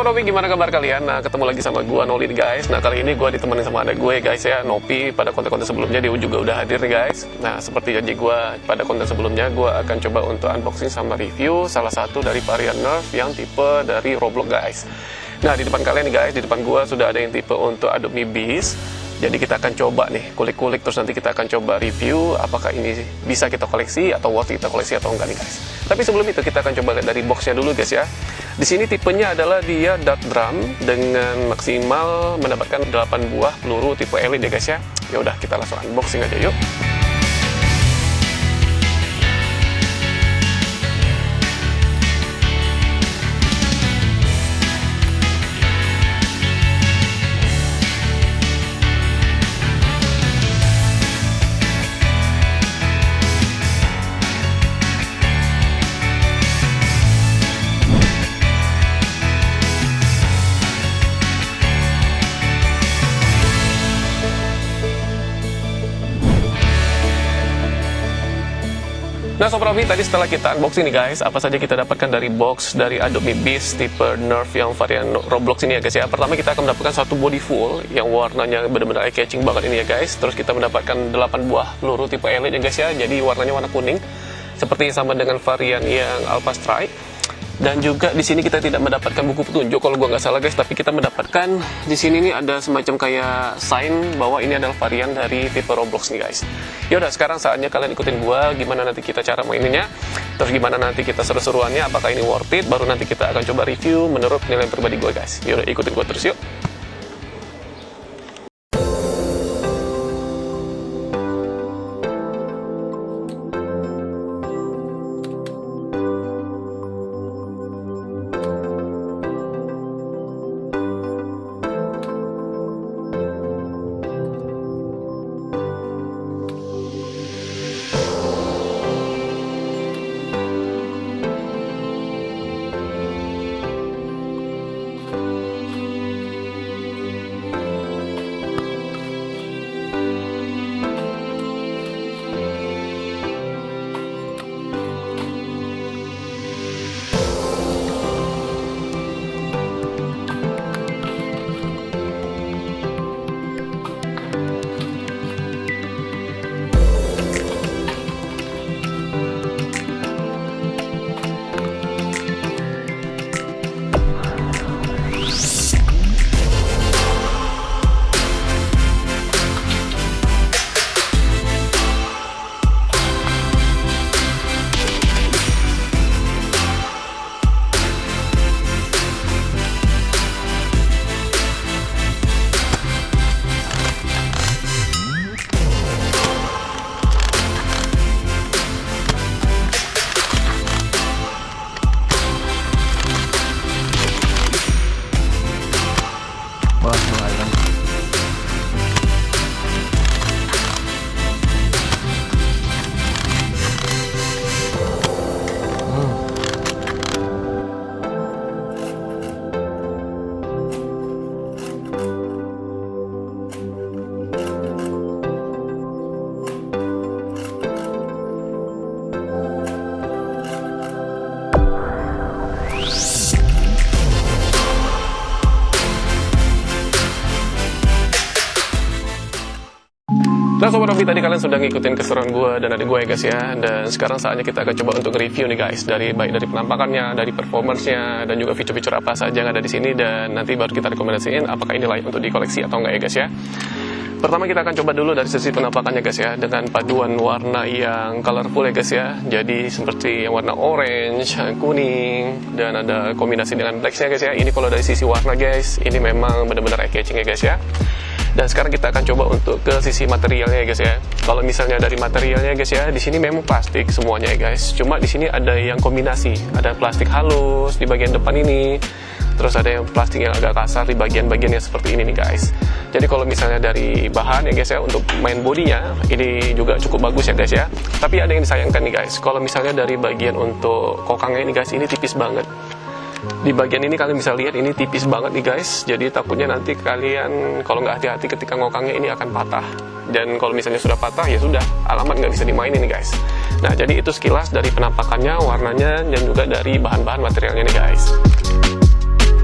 Sobat Nopi, gimana kabar kalian? Nah, ketemu lagi sama gue, Noli guys. Nah, kali ini gue ditemenin sama ada gue guys ya, Nopi. Pada konten-konten sebelumnya dia juga udah hadir nih guys. Nah, seperti janji gue pada konten sebelumnya, gue akan coba untuk unboxing sama review salah satu dari varian Nerf yang tipe dari Roblox guys. Nah, di depan kalian nih guys, di depan gue sudah ada yang tipe untuk Adobe Beast. Jadi kita akan coba nih, kulik-kulik, terus nanti kita akan coba review apakah ini bisa kita koleksi atau worth kita koleksi atau enggak nih guys. Tapi sebelum itu kita akan coba lihat dari boxnya dulu guys ya. Di sini tipenya adalah dia dart drum dengan maksimal mendapatkan 8 buah peluru tipe elite ya guys ya. Ya udah, kita langsung unboxing aja yuk. Nah Sobat Nopi, tadi setelah kita unboxing nih guys, apa saja kita dapatkan dari box dari Adobe Beast tipe Nerf yang varian Roblox ini ya guys ya. Pertama kita akan mendapatkan satu body full yang warnanya benar-benar eye catching banget ini ya guys. Terus kita mendapatkan 8 buah peluru tipe elite ya guys ya. Jadi warnanya warna kuning, seperti sama dengan varian yang Alpha Strike. Dan juga di sini kita tidak mendapatkan buku petunjuk kalau gua nggak salah guys, tapi kita mendapatkan di sini nih ada semacam kayak sign bahwa ini adalah varian dari tipe Roblox nih guys. Yaudah, sekarang saatnya kalian ikutin gua gimana nanti kita cara maininnya, terus gimana nanti kita seru-seruannya, apakah ini worth it, baru nanti kita akan coba review menurut penilaian pribadi gua guys. Yaudah, ikutin gua terus yuk. Nah Sobat Nopi, tadi kalian sudah ngikutin keseruan gue dan adik gue ya guys ya. Dan sekarang saatnya kita akan coba untuk review nih guys, baik dari penampakannya, dari performance-nya, dan juga fitur-fitur apa saja yang ada di sini. Dan nanti baru kita rekomendasiin apakah ini layak untuk dikoleksi atau enggak ya guys ya. Pertama kita akan coba dulu dari sisi penampakannya guys ya, dengan paduan warna yang colorful ya guys ya. Jadi seperti yang warna orange, kuning, dan ada kombinasi dengan black-nya guys ya. Ini kalau dari sisi warna guys, ini memang benar-benar eye catching ya guys ya. Dan sekarang kita akan coba untuk ke sisi materialnya ya guys ya. Kalau misalnya dari materialnya guys ya, di sini memang plastik semuanya ya guys. Cuma di sini ada yang kombinasi, ada plastik halus di bagian depan ini, terus ada yang plastik yang agak kasar di bagian-bagian yang seperti ini nih guys. Jadi kalau misalnya dari bahan ya guys ya, untuk main bodinya ini juga cukup bagus ya guys ya. Tapi ada yang disayangkan nih guys, kalau misalnya dari bagian untuk kokangnya ini guys, ini tipis banget. Di bagian ini kalian bisa lihat ini tipis banget nih guys. Jadi takutnya nanti kalian kalau nggak hati-hati ketika ngokangnya ini akan patah. Dan kalau misalnya sudah patah ya sudah, alamat nggak bisa dimainin nih guys. Nah jadi itu sekilas dari penampakannya, warnanya, dan juga dari bahan-bahan materialnya nih guys.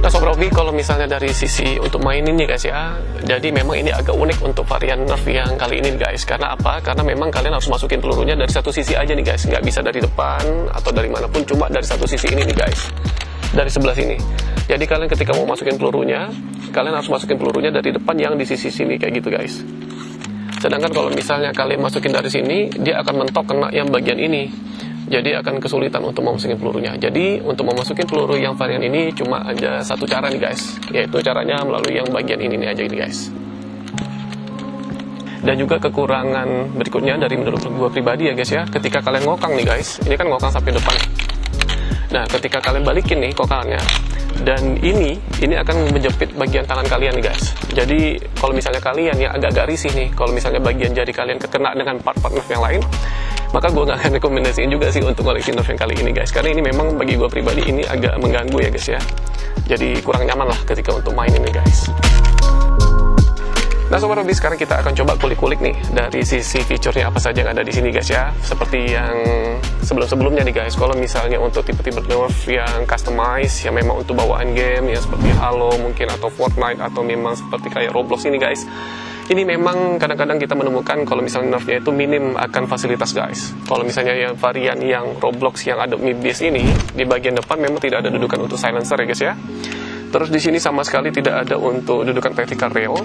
Nah Sobat Sobat Hobi, kalau misalnya dari sisi untuk main ini guys ya, jadi memang ini agak unik untuk varian nerf yang kali ini guys. Karena apa? Karena memang kalian harus masukin pelurunya dari satu sisi aja nih guys, nggak bisa dari depan atau dari manapun, cuma dari satu sisi ini nih guys, dari sebelah sini. Jadi kalian ketika mau masukin pelurunya, kalian harus masukin pelurunya dari depan yang di sisi sini kayak gitu guys. Sedangkan kalau misalnya kalian masukin dari sini, dia akan mentok kena yang bagian ini. Jadi akan kesulitan untuk memasukin pelurunya. Jadi untuk memasukin peluru yang varian ini cuma ada satu cara nih guys, yaitu caranya melalui yang bagian ini nih aja ini guys. Dan juga kekurangan berikutnya dari menurut gue pribadi ya guys ya, ketika kalian ngokang nih guys, ini kan ngokang sampai depan. Nah ketika kalian balikin nih kokangannya, dan ini akan menjepit bagian tangan kalian nih guys. Jadi kalau misalnya kalian ya agak-agak risih nih, kalau misalnya bagian jari kalian kena dengan part-part nerf yang lain, maka gue gak akan rekomendasiin juga sih untuk koleksi nerf yang kali ini guys. Karena ini memang bagi gue pribadi ini agak mengganggu ya guys ya. Jadi kurang nyaman lah ketika untuk main ini guys. Nah Sobat Hobi, sekarang kita akan coba kulik-kulik nih dari sisi fiturnya apa saja yang ada di sini guys ya. Seperti yang sebelum-sebelumnya nih guys, kalau misalnya untuk tipe-tipe nerf yang customize, yang memang untuk bawaan game ya seperti Halo mungkin atau Fortnite atau memang seperti kayak Roblox ini guys. Ini memang kadang-kadang kita menemukan kalau misalnya nerfnya itu minim akan fasilitas guys. Kalau misalnya yang varian yang Roblox yang ada MIB-based ini, di bagian depan memang tidak ada dudukan untuk silencer ya guys ya. Terus di sini sama sekali tidak ada untuk dudukan vertical rail.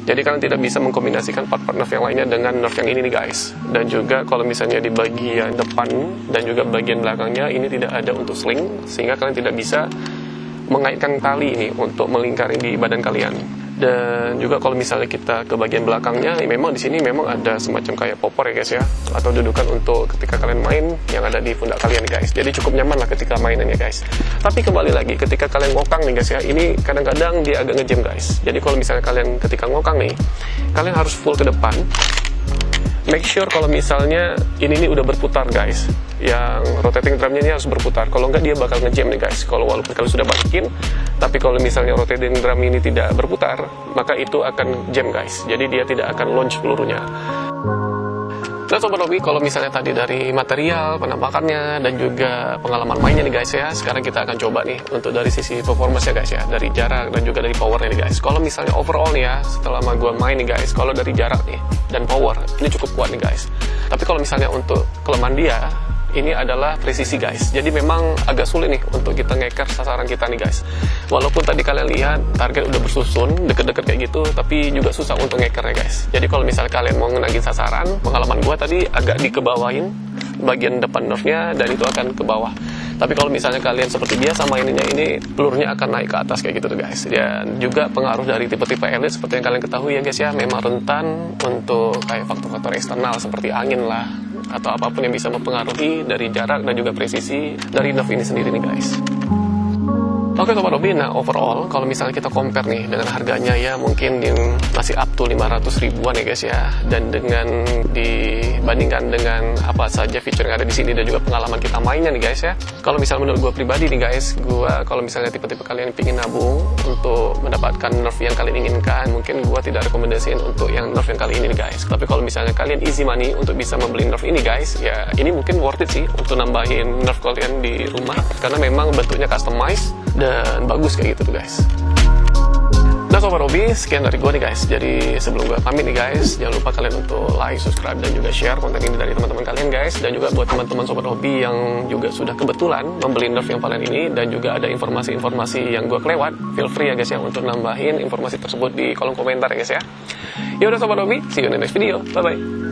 Jadi kalian tidak bisa mengkombinasikan part-part nerf yang lainnya dengan nerf yang ini nih guys. Dan juga kalau misalnya di bagian depan dan juga bagian belakangnya ini tidak ada untuk sling, sehingga kalian tidak bisa mengaitkan tali ini untuk melingkari di badan kalian. Dan juga kalau misalnya kita ke bagian belakangnya, memang di sini memang ada semacam kayak popor ya guys ya, atau dudukan untuk ketika kalian main yang ada di pundak kalian nih guys. Jadi cukup nyaman lah ketika mainan ya guys. Tapi kembali lagi ketika kalian ngokang nih guys ya, ini kadang-kadang dia agak ngejam guys. Jadi kalau misalnya kalian ketika ngokang nih, kalian harus full ke depan. Make sure kalau misalnya ini udah berputar guys, yang rotating drumnya ini harus berputar. Kalau enggak dia bakal ngejam nih guys. Kalau walaupun kalian sudah balikin, tapi kalau misalnya rotating drum ini tidak berputar, maka itu akan jam guys. Jadi dia tidak akan launch pelurunya. Nah Sobat Hobi, kalau misalnya tadi dari material, penampakannya, dan juga pengalaman mainnya nih guys ya, sekarang kita akan coba nih untuk dari sisi performance ya guys ya, dari jarak dan juga dari powernya nih guys. Kalau misalnya overall nih ya, setelah gue main nih guys, kalau dari jarak nih dan power, ini cukup kuat nih guys. Tapi kalau misalnya untuk kelemahan dia, ini adalah presisi guys. Jadi memang agak sulit nih untuk kita ngeker sasaran kita nih guys. Walaupun tadi kalian lihat target udah bersusun deket-deket kayak gitu, tapi juga susah untuk ngekernya guys. Jadi kalau misalnya kalian mau ngenagin sasaran, pengalaman gua tadi agak dikebawain bagian depan nerfnya dan itu akan ke bawah. Tapi kalau misalnya kalian seperti biasa mainnya ini, pelurunya akan naik ke atas kayak gitu tuh guys. Dan juga pengaruh dari tipe-tipe elite seperti yang kalian ketahui ya guys ya, memang rentan untuk kayak faktor-faktor eksternal seperti angin lah, atau apapun yang bisa mempengaruhi dari jarak dan juga presisi dari nerf ini sendiri nih guys. Oke Sobat Hobi, nah overall kalau misalnya kita compare nih dengan harganya ya mungkin masih up to 500 ribuan ya guys ya, dan dengan dibandingkan dengan apa saja fitur yang ada di sini dan juga pengalaman kita mainnya nih guys ya. Kalau misalnya menurut gue pribadi nih guys, kalau misalnya tipe-tipe kalian pingin nabung untuk mendapatkan nerf yang kalian inginkan, mungkin gue tidak rekomendasiin untuk yang nerf yang kali ini nih guys. Tapi kalau misalnya kalian easy money untuk bisa membeli nerf ini guys, ya ini mungkin worth it sih untuk nambahin nerf kalian di rumah, karena memang bentuknya customize dan bagus kayak gitu tuh guys. Nah Sobat Hobi, sekian dari gue nih guys. Jadi sebelum gue pamit nih guys, jangan lupa kalian untuk like, subscribe, dan juga share konten ini dari teman-teman kalian guys. Dan juga buat teman-teman Sobat Hobi yang juga sudah kebetulan membeli nerf yang varian ini dan juga ada informasi-informasi yang gue kelewat, feel free ya guys ya untuk nambahin informasi tersebut di kolom komentar ya guys ya. Ya udah Sobat Hobi, see you in the next video. Bye bye.